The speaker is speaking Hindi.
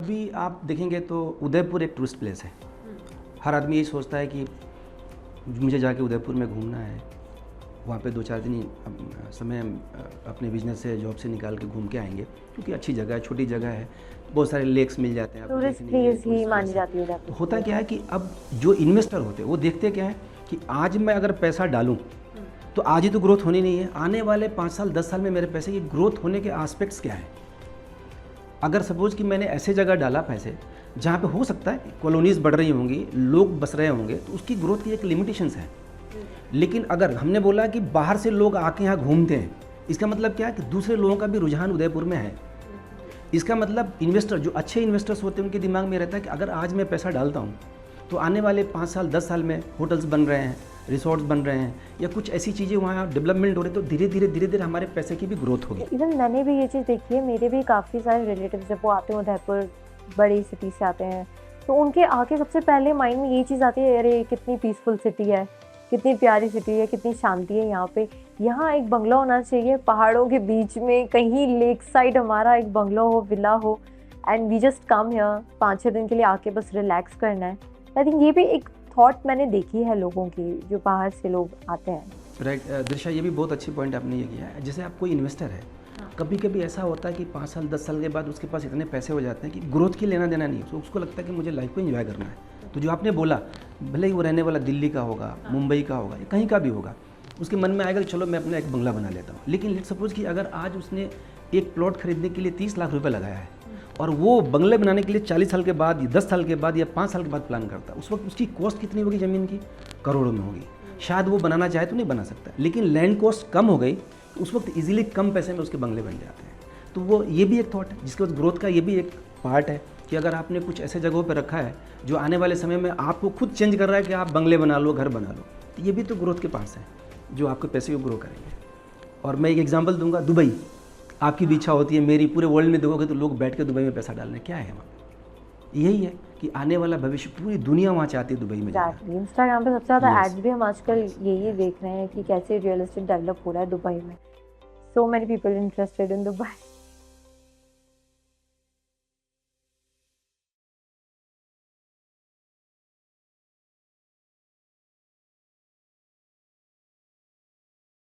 अभी आप देखेंगे तो उदयपुर एक टूरिस्ट प्लेस है। हर आदमी यही सोचता है कि मुझे जाके उदयपुर में घूमना है, वहाँ पे 2-4 दिन समय अपने बिजनेस से जॉब से निकाल के घूम के आएंगे, क्योंकि अच्छी जगह है, छोटी जगह है, बहुत सारे लेक्स मिल जाते हैं। टूरिस्ट प्लेस ही मानी जाती है उदयपुर। होता क्या है कि अब जो इन्वेस्टर होते हैं वो देखते क्या है कि आज मैं अगर पैसा डालूं तो आज ही तो ग्रोथ होनी नहीं है, आने वाले 5 साल 10 साल में मेरे पैसे की ग्रोथ होने के एस्पेक्ट्स क्या हैं। अगर सपोज कि मैंने ऐसे जगह डाला पैसे जहाँ पे हो सकता है कॉलोनीज़ बढ़ रही होंगी, लोग बस रहे होंगे, तो उसकी ग्रोथ की एक लिमिटेशंस है। लेकिन अगर हमने बोला कि बाहर से लोग आके यहाँ घूमते हैं, इसका मतलब क्या है कि दूसरे लोगों का भी रुझान उदयपुर में है। इसका मतलब इन्वेस्टर, जो अच्छे इन्वेस्टर्स होते हैं, उनके दिमाग में रहता है कि अगर आज मैं पैसा डालता हूँ तो आने वाले 5 साल 10 साल में होटल्स बन रहे हैं, रिसोर्ट्स बन रहे हैं, या कुछ ऐसी चीज़ें वहाँ डेवलपमेंट हो रही है, तो धीरे धीरे हमारे पैसे की भी ग्रोथ होगी। इवन मैंने भी ये चीज़ देखी है, मेरे भी काफ़ी सारे रिलेटिव्स जब वो आते हैं उदयपुर, बड़ी सिटी से आते हैं, तो उनके आके सबसे पहले माइंड में ये चीज़ आती है, अरे कितनी पीसफुल सिटी है, कितनी प्यारी सिटी है, कितनी शांति है यहाँ पे। यहाँ एक बंगला होना चाहिए पहाड़ों के बीच में, कहीं लेक साइड हमारा एक बंगला हो, विला हो, and we just come here 5-6 दिन के लिए आके बस रिलैक्स करना है। आई थिंक ये भी एक थॉट मैंने देखी है लोगों की, जो बाहर से लोग आते हैं। राइट दिशा, ये भी बहुत अच्छी पॉइंट आपने ये किया है। जैसे आप कोई इन्वेस्टर है, कभी कभी ऐसा होता है कि 5 साल 10 साल के बाद उसके पास इतने पैसे हो जाते हैं कि ग्रोथ की लेना देना नहीं, तो उसको लगता है कि मुझे लाइफ को एंजॉय करना है। तो जो आपने बोला, भले ही वो रहने वाला दिल्ली का होगा, मुंबई का होगा, या कहीं का भी होगा, उसके मन में आएगा कि चलो मैं अपना एक बंगला बना लेता हूँ। लेकिन लेट्स सपोज कि अगर आज उसने एक प्लॉट खरीदने के लिए 30 लाख रुपए लगाया है और वो बंगले बनाने के लिए 40 साल के बाद, 10 साल के बाद या 5 साल के बाद प्लान करता है, उस वक्त उसकी कॉस्ट कितनी होगी ज़मीन की? करोड़ों में होगी। शायद वो बनाना चाहे तो नहीं बना सकता, लेकिन लैंड कॉस्ट कम हो गई, उस वक्त इजीली कम पैसे में उसके बंगले बन जाते हैं। तो वो ये भी एक थॉट है, जिसके बाद ग्रोथ का ये भी एक पार्ट है कि अगर आपने कुछ ऐसे जगहों पर रखा है जो आने वाले समय में आपको खुद चेंज कर रहा है कि आप बंगले बना लो, घर बना लो, तो ये भी तो ग्रोथ के पास है जो आपके पैसे को ग्रो करेंगे। और मैं एक एग्जांपल दूंगा, दुबई। आपकी भी इच्छा होती है, मेरी, पूरे वर्ल्ड में देखोगे तो लोग बैठ के दुबई में पैसा डालने, क्या है वहाँ? यही है कि आने वाला भविष्य पूरी दुनिया वहाँ चाहती है दुबई में जाना। इंस्टाग्राम पे सबसे ज़्यादा एड्स भी हम आजकल यही देख रहे हैं कि कैसे रियल एस्टेट डेवलप हो रहा है दुबई में। So many people interested in Dubai.